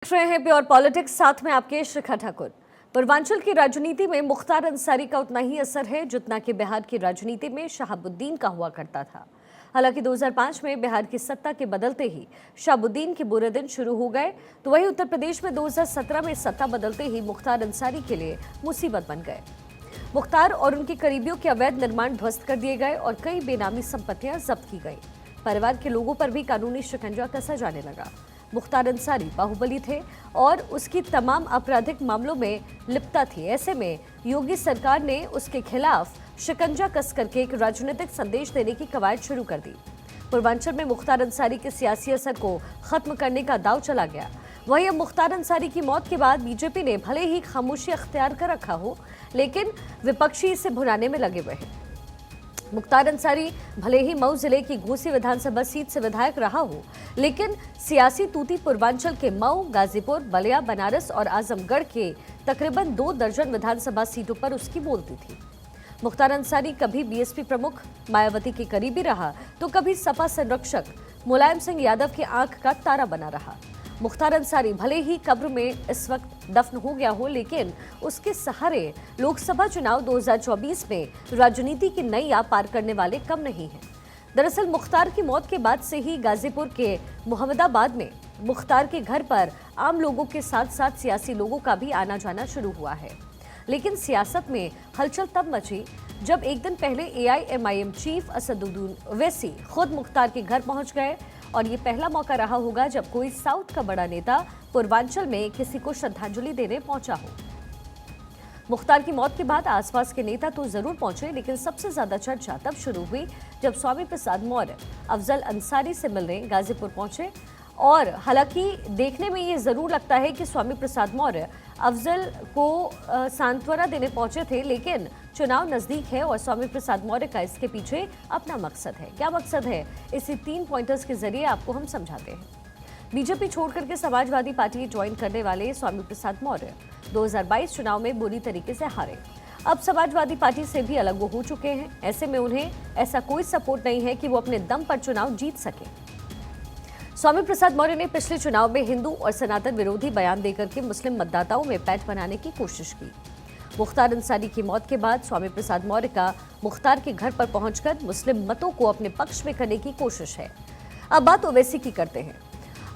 देख रहे हैं प्योर पॉलिटिक्स, साथ में आपके शिखा ठाकुर। पूर्वांचल की राजनीति में मुख्तार अंसारी का उतना ही असर है जितना कि बिहार की राजनीति में शहाबुद्दीन का हुआ करता था। हालांकि 2005 में बिहार की सत्ता के बदलते ही शहाबुद्दीन के बुरे दिन शुरू हो गए, तो वहीं उत्तर प्रदेश में 2017 में सत्ता बदलते ही मुख्तार अंसारी के लिए मुसीबत बन गए। मुख्तार और उनके करीबियों के अवैध निर्माण ध्वस्त कर दिए गए और कई बेनामी संपत्तियां जब्त की गई। परिवार के लोगों पर भी कानूनी शिकंजा कसा जाने लगा। मुख्तार अंसारी बाहुबली थे और उसकी तमाम आपराधिक मामलों में लिप्तता थी। ऐसे में योगी सरकार ने उसके खिलाफ शिकंजा कस करके एक राजनीतिक संदेश देने की कवायद शुरू कर दी। पूर्वांचल में मुख्तार अंसारी के सियासी असर को खत्म करने का दांव चला गया। वहीं अब मुख्तार अंसारी की मौत के बाद बीजेपी ने भले ही खामोशी अख्तियार कर रखा हो, लेकिन विपक्षी इसे भुनाने में लगे हुए हैं। मुख्तार अंसारी भले ही मऊ जिले की घोसी विधानसभा सीट से विधायक रहा हो, लेकिन सियासी तूती पूर्वांचल के मऊ, गाजीपुर, बलिया, बनारस और आजमगढ़ के तकरीबन 2 दर्जन विधानसभा सीटों पर उसकी बोलती थी। मुख्तार अंसारी कभी बीएसपी प्रमुख मायावती के करीबी रहा, तो कभी सपा संरक्षक मुलायम सिंह यादव की आंख का तारा बना रहा। मुख्तार अंसारी भले ही कब्र में इस वक्त दफन हो गया हो, लेकिन उसके सहारे लोकसभा चुनाव 2024 में राजनीति की नैया पार करने वाले कम नहीं हैं। दरअसल मुख्तार की मौत के बाद से ही गाजीपुर के मोहम्मदाबाद में मुख्तार के घर पर आम लोगों के साथ साथ सियासी लोगों का भी आना जाना शुरू हुआ है। लेकिन सियासत में हलचल तब मची जब एक दिन पहले एआईएमआईएम चीफ असदुद्दीन ओवैसी खुद मुख्तार के घर पहुंच गए, और ये पहला मौका रहा होगा जब कोई साउथ का बड़ा नेता पूर्वांचल में किसी को श्रद्धांजलि देने पहुंचा हो। मुख्तार की मौत के बाद आसपास के नेता तो जरूर पहुंचे, लेकिन सबसे ज्यादा चर्चा तब शुरू हुई जब स्वामी प्रसाद मौर्य अफजल अंसारी से मिलने गाजीपुर पहुंचे। और हालांकि देखने में ये जरूर लगता है कि स्वामी प्रसाद मौर्य अफजल को सांत्वना देने पहुंचे थे, लेकिन चुनाव नजदीक है और स्वामी प्रसाद मौर्य का इसके पीछे अपना मकसद है। क्या मकसद है, इसी 3 पॉइंटर्स के जरिए आपको हम समझाते हैं। बीजेपी छोड़ करके समाजवादी पार्टी ज्वाइन करने वाले स्वामी प्रसाद मौर्य 2022 चुनाव में बुरी तरीके से हारे। अब समाजवादी पार्टी से भी अलग वो हो चुके हैं। ऐसे में उन्हें ऐसा कोई सपोर्ट नहीं है कि वो अपने दम पर चुनाव जीत सके। स्वामी प्रसाद मौर्य ने पिछले चुनाव में हिंदू और सनातन विरोधी बयान देकर के मुस्लिम मतदाताओं में पैठ बनाने की कोशिश की। मुख्तार अंसारी की मौत के बाद स्वामी प्रसाद मौर्य का मुख्तार के घर पर पहुंचकर मुस्लिम मतों को अपने पक्ष में करने की कोशिश है। अब बात ओवैसी की करते हैं।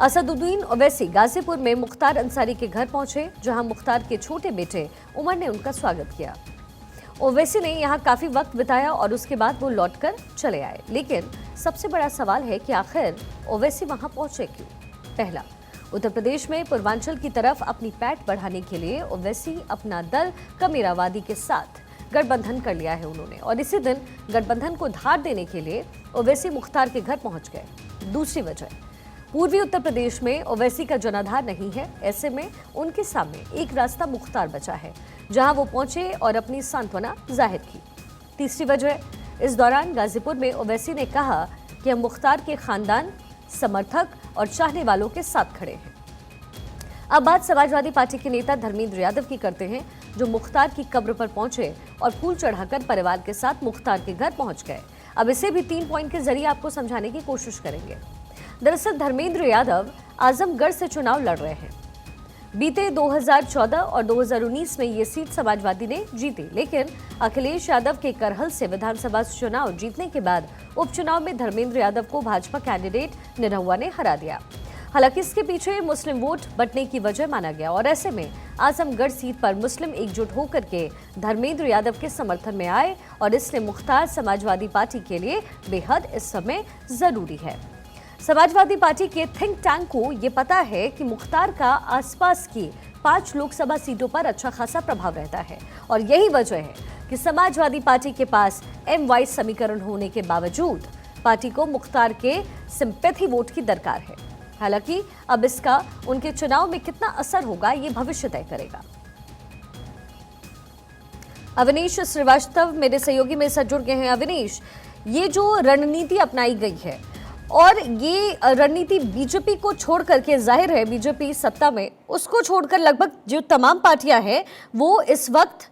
असदुद्दीन ओवैसी गाजीपुर में मुख्तार अंसारी के घर पहुंचे, जहां मुख्तार के छोटे बेटे उमर ने उनका स्वागत किया। ओवैसी ने यहां काफी वक्त बिताया और उसके बाद वो लौटकर चले आए। लेकिन सबसे बड़ा सवाल है कि आखिर ओवैसी वहां पहुंचे क्यों? पहला, उत्तर प्रदेश में पूर्वांचल की तरफ अपनी पैठ बढ़ाने के लिए ओवैसी अपना दल कमेरावादी के साथ गठबंधन कर लिया है उन्होंने, और इसी दिन गठबंधन को धार देने के लिए ओवैसी मुख्तार के घर पहुंच गए। दूसरी वजह, पूर्वी उत्तर प्रदेश में ओवैसी का जनाधार नहीं है। ऐसे में उनके सामने एक रास्ता मुख्तार बचा है, जहां वो पहुंचे और अपनी सांत्वना जाहिर की। तीसरी वजह, इस दौरान गाजीपुर में ओवैसी ने कहा कि हम मुख्तार के खानदान, समर्थक और चाहने वालों के साथ खड़े हैं। अब बात समाजवादी पार्टी के नेता धर्मेंद्र यादव की करते हैं, जो मुख्तार की कब्र पर पहुंचे और फूल चढ़ाकर परिवार के साथ मुख्तार के घर पहुंच गए। अब इसे भी 3 पॉइंट के जरिए आपको समझाने की कोशिश करेंगे। दरअसल धर्मेंद्र यादव आजमगढ़ से चुनाव लड़ रहे हैं। बीते 2014 और 2019 में ये सीट समाजवादी ने जीती, लेकिन अखिलेश यादव के करहल से विधानसभा चुनाव जीतने के बाद उपचुनाव में धर्मेंद्र यादव को भाजपा कैंडिडेट निरहुआ ने हरा दिया। हालांकि इसके पीछे मुस्लिम वोट बंटने की वजह माना गया, और ऐसे में आजमगढ़ सीट पर मुस्लिम एकजुट होकर के धर्मेंद्र यादव के समर्थन में आए, और इसलिए मुख्तार समाजवादी पार्टी के लिए बेहद इस समय जरूरी है। समाजवादी पार्टी के थिंक टैंक को ये पता है कि मुख्तार का आसपास की 5 लोकसभा सीटों पर अच्छा खासा प्रभाव रहता है, और यही वजह है कि समाजवादी पार्टी के पास MY समीकरण होने के बावजूद पार्टी को मुख्तार के सिंपैथी वोट की दरकार है। हालांकि अब इसका उनके चुनाव में कितना असर होगा, ये भविष्य तय करेगा। अविनीश श्रीवास्तव मेरे सहयोगी में साथ जुड़ गए हैं। अविनीश, ये जो रणनीति अपनाई गई है, और ये रणनीति बीजेपी को छोड़ करके, जाहिर है बीजेपी सत्ता में, उसको छोड़कर लगभग जो तमाम पार्टियां हैं वो इस वक्त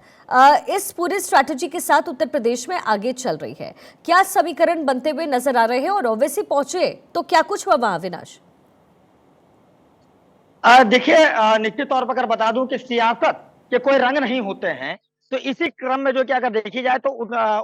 इस पूरे स्ट्रैटेजी के साथ उत्तर प्रदेश में आगे चल रही है। क्या समीकरण बनते हुए नजर आ रहे हैं, और ओवैसी पहुंचे तो क्या कुछ हुआ वहां? अविनाश, देखिए, निश्चित तौर पर अगर बता दूं कि सियासत के कोई रंग नहीं होते हैं, तो इसी क्रम में जो कि अगर देखी जाए तो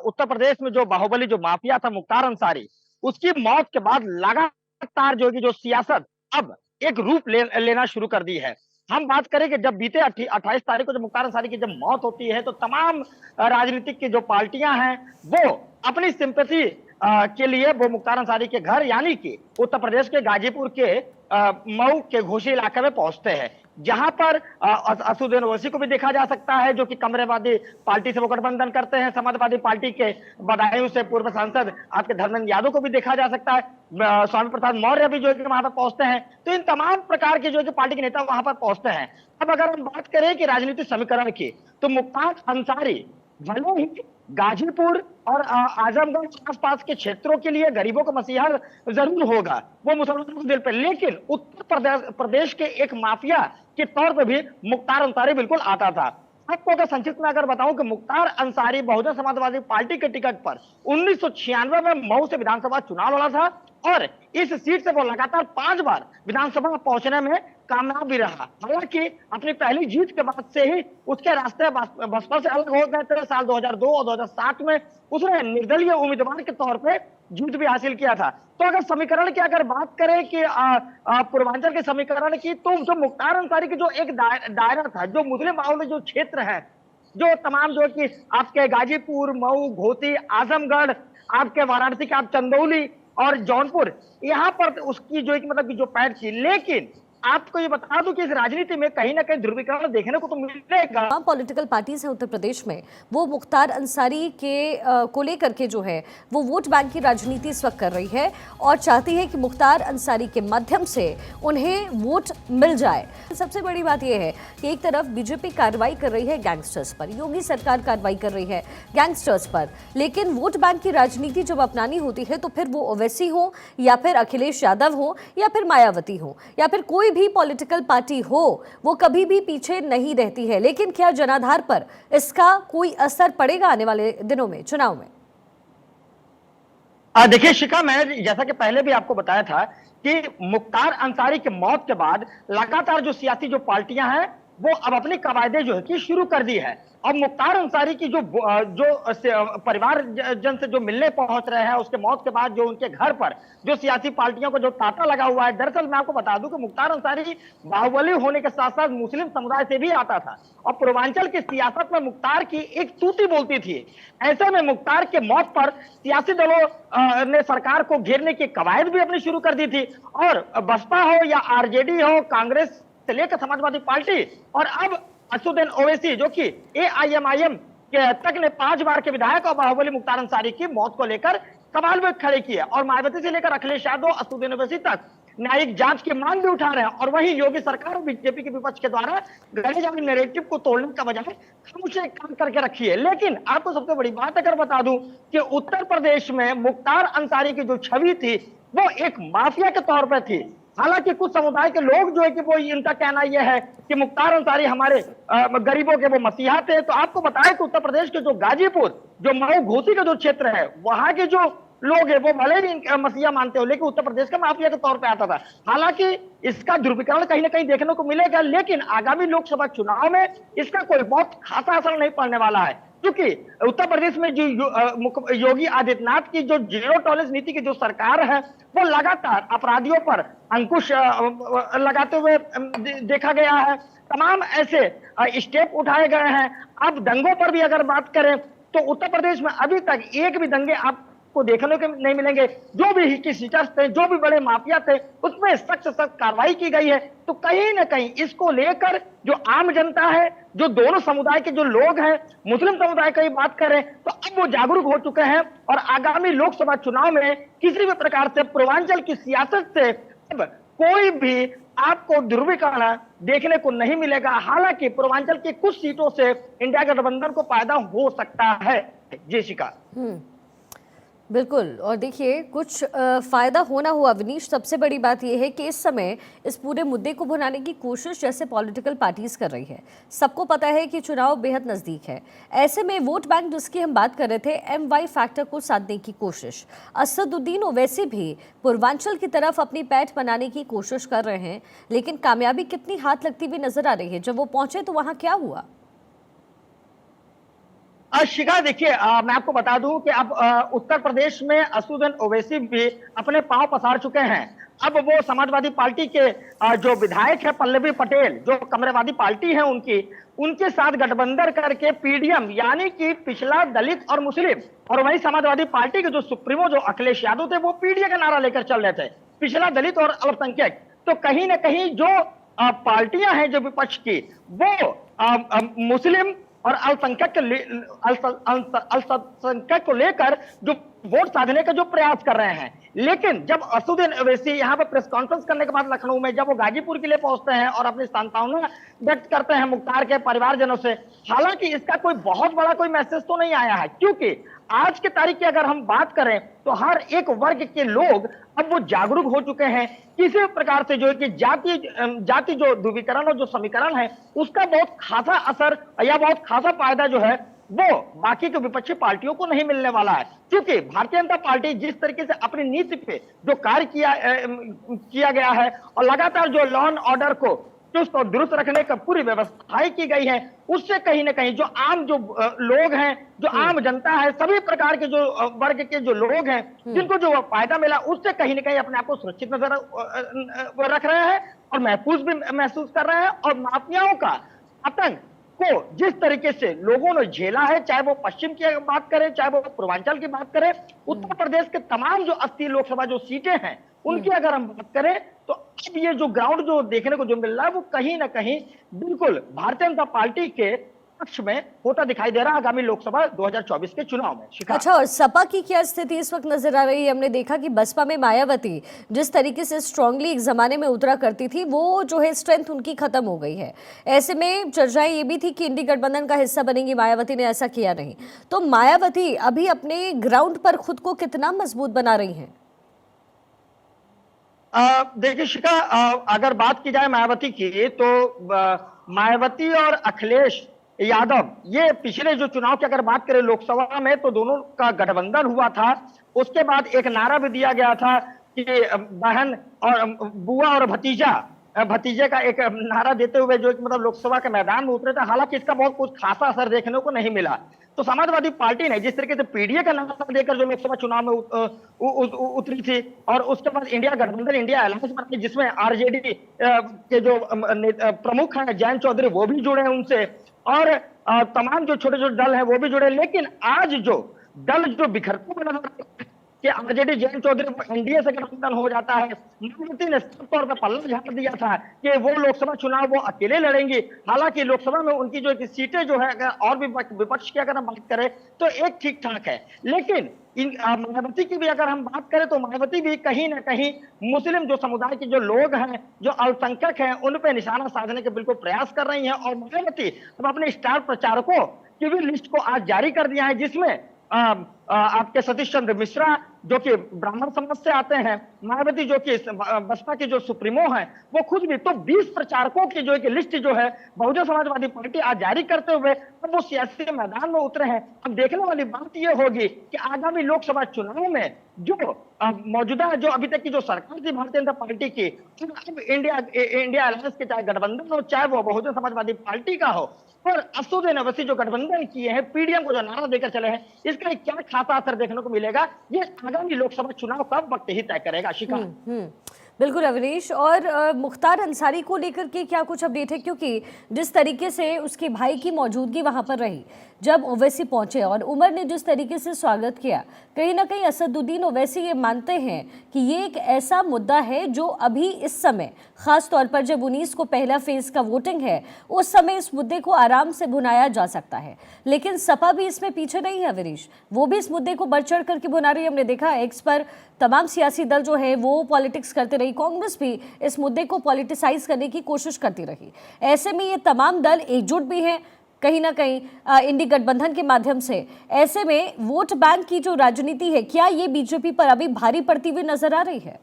उत्तर प्रदेश में जो बाहुबली जो माफिया था मुख्तार अंसारी, उसकी मौत के बाद लगातार जो कि जो सियासत अब एक रूप लेना शुरू कर दी है। हम बात करें कि जब बीते 28 तारीख को जब मुख्तार अंसारी की जब मौत होती है, तो तमाम राजनीतिक की जो पार्टियां हैं, वो अपनी सिंपैथी के लिए वो मुख्तार अंसारी के घर यानी कि उत्तर प्रदेश के गाजीपुर के मऊ के घोसी इलाके में पहुंचते हैं, जहां पर असदुद्दीन ओवैसी को भी देखा जा सकता है, जो कि कमरेवादी पार्टी से वो गठबंधन करते हैं। समाजवादी पार्टी के बदायूं से पूर्व सांसद आपके धर्मेंद्र यादव को भी देखा जा सकता है। स्वामी प्रसाद मौर्य भी जो है वहां पर पहुंचते हैं। तो इन तमाम प्रकार के जो है पार्टी के नेता वहां पर पहुंचते हैं। अब अगर हम बात करें कि राजनीतिक समीकरण की, तो मुख्तार अंसारी भले ही गाजीपुर और आजमगढ़ आसपास के क्षेत्रों के लिए गरीबों का मसीहा जरूर होगा, वो मुसलमानों के दिल पे, लेकिन उत्तर प्रदेश के एक माफिया के तौर पे भी मुख्तार अंसारी बिल्कुल आता था। आपको अगर संक्षिप्त में अगर बताऊं कि मुख्तार अंसारी बहुजन समाजवादी पार्टी के टिकट पर 1996 में मऊ से विधानसभा चुनाव लड़ा था, और इस सीट से वो लगातार 5 बार विधानसभा पहुंचने में कामयाब भी रहा। हालांकि अपनी पहली जीत के बाद से ही उसके रास्ते बसपा से अलग हो गए थे। साल 2002 और 2007 में उसने निर्दलीय उम्मीदवार के तौर पे जीत भी हासिल किया था। तो अगर समीकरण की अगर बात करें कि पूर्वांचल के समीकरण की, तो जो मुख्तार अंसारी की जो एक दायरा था, जो मुस्लिम बाहुल्य जो क्षेत्र है, जो तमाम जो कि आपके गाजीपुर, मऊ, घोसी, आजमगढ़, आपके वाराणसी के आप चंदौली और जौनपुर, यहाँ पर उसकी जो मतलब की जो पैठ थी। लेकिन आपको ये बता दूं कि इस राजनीति में कहीं ना कहीं ध्रुवीकरण देखने को तो मिलेगा। तमाम पॉलिटिकल पार्टीज हैं उत्तर प्रदेश में, वो मुख्तार अंसारी के को लेकर के जो है वो वोट बैंक की राजनीति इस वक्त कर रही है और चाहती है कि मुख्तार अंसारी के माध्यम से उन्हें वोट मिल जाए। सबसे बड़ी बात यह है कि एक तरफ बीजेपी कार्रवाई कर रही है गैंगस्टर्स पर, योगी सरकार कार्रवाई कर रही है गैंगस्टर्स पर, लेकिन वोट बैंक की राजनीति जब अपनानी होती है तो फिर वो ओवैसी हो या फिर अखिलेश यादव हो या फिर मायावती हो या फिर कोई भी पॉलिटिकल पार्टी हो, वो कभी भी पीछे नहीं रहती है। लेकिन क्या जनाधार पर इसका कोई असर पड़ेगा आने वाले दिनों में चुनाव में? देखिए शिखा, मैं जैसा कि पहले भी आपको बताया था कि मुख्तार अंसारी की मौत के बाद लगातार जो सियासी जो पार्टियां हैं, वो अब अपनी कवायदे जो है कि शुरू कर दी है। अब मुख्तार अंसारी की जो परिवार जन से जो मिलने पहुंच रहे हैं, उसके मौत के बाद जो उनके घर पर जो सियासी पार्टियों को जो तांता लगा हुआ है, दरअसल मैं आपको बता दूं कि मुख्तार अंसारी बाहुबली होने के साथ साथ मुस्लिम समुदाय से भी आता था और पूर्वांचल की सियासत में मुख्तार की एक तूती बोलती थी। ऐसे में मुख्तार के मौत पर सियासी दलों ने सरकार को घेरने की कवायद भी अपनी शुरू कर दी थी, और बसपा हो या आरजेडी हो, कांग्रेस से लेकर समाजवादी पार्टी, और अब असदुद्दीन ओवैसी जो कि एआईएमआईएम के तक ने 5 बार के विधायक और बाहुबली मुख्तार अंसारी की मौत को लेकर सवाल भी खड़े किए, और मायावती से लेकर अखिलेश यादव, असदुद्दीन ओवैसी तक न्यायिक जांच की मांग भी उठा रहे हैं। और वहीं योगी सरकार और बीजेपी के विपक्ष के द्वारा गढ़े जाने नैरेटिव को तोड़ने का बजाय खामोशी काम करके रखी है। लेकिन आपको सबसे बड़ी बात अगर बता दूं कि उत्तर प्रदेश में मुख्तार अंसारी की जो छवि थी, वो एक माफिया के तौर पर थी। हालांकि कुछ समुदाय के लोग जो है कि वो इनका कहना यह है कि मुख्तार अंसारी हमारे गरीबों के वो मसीहा थे। तो आपको बताएं कि उत्तर प्रदेश के जो गाजीपुर, जो मऊ, घोसी का जो क्षेत्र है, वहां के जो लोग हैं वो भले ही मसीहा मानते हो, लेकिन उत्तर प्रदेश का माफिया के तौर पे आता था। हालांकि इसका ध्रुवीकरण कहीं ना कहीं देखने को मिलेगा, लेकिन आगामी लोकसभा चुनाव में इसका कोई बहुत खासा असर नहीं पड़ने वाला है, क्योंकि उत्तर प्रदेश में जो योगी आदित्यनाथ की जो जीरो टॉलरेंस नीति की जो सरकार है, वो लगातार अपराधियों पर अंकुश लगाते हुए देखा गया है। तमाम ऐसे स्टेप उठाए गए हैं। अब दंगों पर भी अगर बात करें तो उत्तर प्रदेश में अभी तक एक भी दंगे आपको देखने को नहीं मिलेंगे। जो भी हिस्ट्रीशीटर्स थे, जो भी बड़े माफिया थे, उसमें सख्त कार्रवाई की गई है। तो कहीं ना कहीं इसको लेकर जो आम जनता है, जो दोनों समुदाय के जो लोग हैं, मुस्लिम समुदाय की बात करें तो अब वो जागरूक हो चुके हैं, और आगामी लोकसभा चुनाव में किसी भी प्रकार से पूर्वांचल की सियासत से अब कोई भी आपको ध्रुवीकरण देखने को नहीं मिलेगा। हालांकि पूर्वांचल की कुछ सीटों से इंडिया गठबंधन को फायदा हो सकता है। जी शिखा। बिल्कुल। और देखिए कुछ फ़ायदा होना हुआ अवनीश, सबसे बड़ी बात यह है कि इस समय इस पूरे मुद्दे को भुनाने की कोशिश जैसे पॉलिटिकल पार्टीज कर रही है। सबको पता है कि चुनाव बेहद नज़दीक है। ऐसे में वोट बैंक जिसकी हम बात कर रहे थे, MY फैक्टर को साधने की कोशिश। असदुद्दीन ओवैसी भी पूर्वांचल की तरफ अपनी पैठ बनाने की कोशिश कर रहे हैं, लेकिन कामयाबी कितनी हाथ लगती हुई नजर आ रही है। जब वो पहुंचे तो वहां क्या हुआ? शिखा देखिए, मैं आपको बता दूं कि अब उत्तर प्रदेश में असदुद्दीन ओवैसी भी अपने पांव पसार चुके हैं। अब वो समाजवादी पार्टी के जो विधायक है पल्लवी पटेल, जो कमरेवादी पार्टी है उनकी, उनके साथ गठबंधन करके PDM यानी कि पिछला दलित और मुस्लिम, और वहीं समाजवादी पार्टी के जो सुप्रीमो जो अखिलेश यादव थे वो PDA का नारा लेकर चल रहे थे, पिछला दलित और अल्पसंख्यक। तो कहीं ना कहीं जो पार्टियां हैं जो विपक्ष की, वो मुस्लिम और अल्पसंख्यक को लेकर जो वोट साधने का जो प्रयास कर रहे हैं। लेकिन जब असदुद्दीन ओवैसी यहाँ पर प्रेस कॉन्फ्रेंस करने के बाद लखनऊ में जब वो गाजीपुर के लिए पहुंचते हैं और अपनी सांत्वना व्यक्त करते हैं मुख्तार के परिवारजनों से, हालांकि इसका कोई बहुत बड़ा कोई मैसेज तो नहीं आया है, क्योंकि आज के तारीख की अगर हम बात करें तो हर एक वर्ग के लोग अब वो जागरूक हो चुके हैं। किसी प्रकार से जो है कि जाति जो ध्रुवीकरण और जो समीकरण है उसका बहुत खासा असर या बहुत खासा फायदा जो है वो बाकी के विपक्षी पार्टियों को नहीं मिलने वाला है, क्योंकि भारतीय जनता पार्टी जिस तरीके से अपनी नीति पे जो कार्य किया गया है और लगातार जो लॉ एंड ऑर्डर को चुस्त और दुरुस्त रखने का पूरी व्यवस्थाएं की गई है, उससे कहीं ना कहीं जो आम जो लोग हैं, जो आम जनता है, सभी प्रकार के जो वर्ग के जो लोग हैं जिनको जो फायदा मिला, उससे कहीं ना कहीं अपने आप को सुरक्षित नजर रख रहे हैं और महफूज भी महसूस कर रहे हैं। और माफियाओं का आतंक को जिस तरीके से लोगों ने झेला है, चाहे वो पश्चिम की बात करें, चाहे वो पूर्वांचल की बात करें, उत्तर प्रदेश के तमाम जो 80 लोकसभा जो सीटें हैं उनकी अगर हम बात करें तो अब ये जो ग्राउंड जो देखने को जो मिल रहा है वो कहीं ना कहीं बिल्कुल भारतीय जनता पार्टी के पक्ष में होता दिखाई दे रहा है आगामी लोकसभा 2024 के चुनाव में। अच्छा, और सपा की क्या स्थिति इस वक्त नजर आ रही है? हमने देखा कि बसपा में मायावती जिस तरीके से स्ट्रांगली एक जमाने में उतरा करती थी, वो जो है स्ट्रेंथ उनकी खत्म हो गई है। ऐसे में चर्चाएं ये भी थी कि इंडी गठबंधन का हिस्सा बनेंगी, मायावती ने ऐसा किया नहीं। तो मायावती अभी अपने ग्राउंड पर खुद को कितना मजबूत बना रही है? देखिए शिखा, अगर बात की जाए मायावती की तो मायावती और अखिलेश यादव ये पिछले जो चुनाव की अगर बात करें लोकसभा में तो दोनों का गठबंधन हुआ था। उसके बाद एक नारा भी दिया गया था कि बहन और बुआ और भतीजे का एक नारा देते हुए जो मतलब लोकसभा के मैदान में उतरे थे। हालांकि इसका बहुत कुछ खासा असर देखने को नहीं मिला। तो समाजवादी पार्टी ने जिस तरीके से PDA का नारा देकर जो लोकसभा चुनाव में उतरी थी और उसके बाद इंडिया गठबंधन, इंडिया अलायंस बनी, जिसमें RJD के जो प्रमुख हैं जयंत चौधरी वो भी जुड़े हैं उनसे, और तमाम जो छोटे छोटे दल हैं वो भी जुड़े। लेकिन आज जो दल जो बिखरते हुए नजर कि RJD जयंत चौधरी NDA से गठबंधन हो जाता है। मायावती ने साफ तौर पर पल्ला झाड़ दिया था कि वो लोकसभा चुनाव वो अकेले लड़ेंगी। हालांकि लोकसभा में उनकी जो सीटें जो है अगर और भी विपक्ष की अगर हम बात करें तो एक ठीक ठाक है, लेकिन मायावती की भी अगर हम बात करें तो मायावती भी कहीं ना कहीं मुस्लिम जो समुदाय के जो लोग हैं, जो अल्पसंख्यक हैं, उन पे निशाना साधने के बिल्कुल प्रयास कर रही हैं। और मायावती अब अपने स्टार प्रचारकों की भी लिस्ट को आज जारी कर दिया है, जिसमें आपके सतीश चंद्र मिश्रा जो कि ब्राह्मण समाज से आते हैं, मायावती जो कि बसपा के जो सुप्रीमो हैं वो खुद भी, तो 20 प्रचारकों की जो एक लिस्ट जो है बहुजन समाजवादी पार्टी आज जारी करते हुए अब वो सियासी मैदान में उतरे हैं। अब देखने वाली बात ये होगी कि आगामी लोकसभा चुनाव में जो मौजूदा जो अभी तक की जो सरकार थी भारतीय जनता पार्टी की, अब इंडिया अलायंस के चाहे गठबंधन हो चाहे वो बहुजन समाजवादी पार्टी का हो, और असदुद्दीन ओवैसी जो गठबंधन किए हैं, PDM को जो नारा देकर चले हैं, इसका क्या खासा असर देखने को मिलेगा ये आगामी लोकसभा चुनाव का वक्त ही तय करेगा। शिखा, बिल्कुल अवनीश। और मुख्तार अंसारी को लेकर के क्या कुछ अपडेट है? क्योंकि जिस तरीके से उसके भाई की मौजूदगी वहां पर रही जब ओवैसी पहुंचे और उमर ने जिस तरीके से स्वागत किया, कहीं ना कहीं असदुद्दीन ओवैसी ये मानते हैं कि ये एक ऐसा मुद्दा है जो अभी इस समय खास तौर पर जब 19 को पहला फेज का वोटिंग है उस समय इस मुद्दे को आराम से भुनाया जा सकता है। लेकिन सपा भी इसमें पीछे नहीं है अवनीश, वो भी इस मुद्दे को बढ़ चढ़ करके भुना रही है। हमने देखा एक्स पर तमाम सियासी दल जो है वो पॉलिटिक्स करते रही, कांग्रेस भी इस मुद्दे को पॉलिटिसाइज करने की कोशिश करती रही। ऐसे में ये तमाम दल एकजुट भी हैं, कहीं ना कहीं इंडी गठबंधन के माध्यम से। ऐसे में वोट बैंक की जो राजनीति है, क्या ये बीजेपी पर अभी भारी पड़ती हुई नजर आ रही है?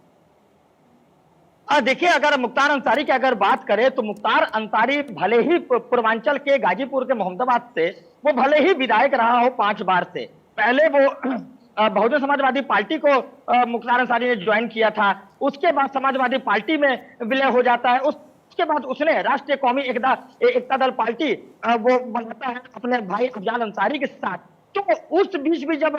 देखिए, अगर मुख्तार अंसारी की अगर बात करें तो मुख्तार अंसारी भले ही पूर्वांचल के गाजीपुर के मोहम्मदाबाद से वो भले ही विधायक रहा हो 5 बार से, पहले वो बहुजन समाजवादी पार्टी को मुख्तार अंसारी ने ज्वाइन किया था, उसके बाद समाजवादी पार्टी में विलय हो जाता है, उसके बाद उसने राष्ट्रीय कौमी एकता दल पार्टी वो बनाता है अपने भाई अफजाल अंसारी के साथ। तो उस बीच भी जब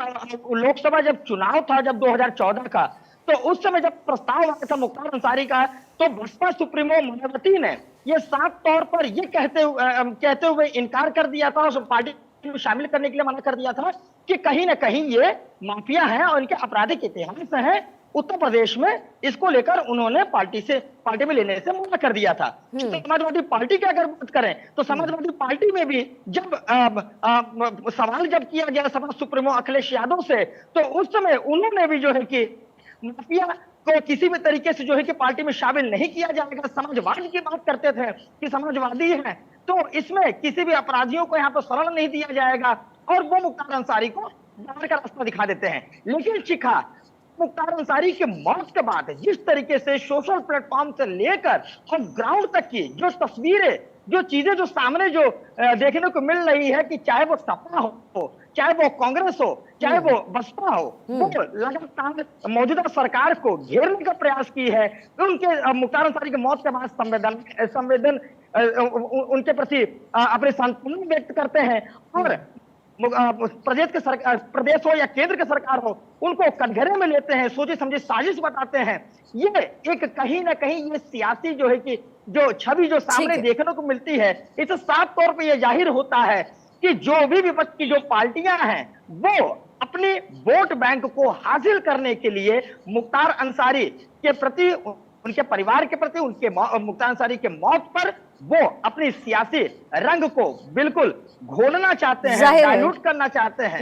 लोकसभा जब चुनाव था जब 2014 का, तो उस समय जब प्रस्ताव आया था मुख्तार अंसारी का, तो बसपा सुप्रीमो मायावती ने ये साफ तौर पर ये कहते हुए इनकार कर दिया था और पार्टी में शामिल करने के लिए मना कर दिया था कि कहीं ना कहीं ये माफिया हैं और इनके आपराधिक इतिहास हैं। उत्तर प्रदेश में इसको लेकर उन्होंने पार्टी में लेने से मना कर दिया था। समाजवादी पार्टी की अगर बात करें तो समाजवादी पार्टी में भी जब सवाल जब किया गया सपा सुप्रीमो अखिलेश यादव से, तो उस समय उन्होंने भी जो है कि माफिया को किसी भी तरीके से जो है कि पार्टी में शामिल नहीं किया जाएगा। समाजवाद की बात करते थे कि समाजवादी है तो इसमें किसी भी अपराधियों को यहाँ पर शरण नहीं दिया जाएगा, और वो मुख्तार अंसारी को बाहर का रास्ता दिखा देते हैं। लेकिन चिखा मुख्तार अंसारी के मौत के बाद जिस तरीके से सोशल प्लेटफॉर्म से लेकर और ग्राउंड तक की जो तस्वीरें, जो चीजें जो सामने जो देखने को मिल रही है कि चाहे वो सपा हो, चाहे वो कांग्रेस हो, चाहे वो बसपा हो, वो लगातार मौजूदा सरकार को घेरने का प्रयास की है। उनके मुख्तार अंसारी की मौत के बाद संवेदन उनके प्रति अपने सांत्वना व्यक्त करते हैं और प्रदेश हो या केंद्र की सरकार हो, उनको कटघरे में लेते हैं, सोचे समझे साजिश बताते हैं। ये एक कहीं ना कहीं ये सियासी जो है कि जो छवि जो सामने देखने को मिलती है, इससे साफ तौर पे ये जाहिर होता है कि जो भी विपक्ष की जो पार्टियां हैं वो अपने वोट बैंक को हासिल करने के लिए मुख्तार अंसारी के प्रति, उनके परिवार के प्रति, उनके मुख्तार अंसारी के मौत पर वो अपनी सियासी रंग को बिल्कुल घोलना चाहते हैं, डाइल्यूट करना चाहते हैं।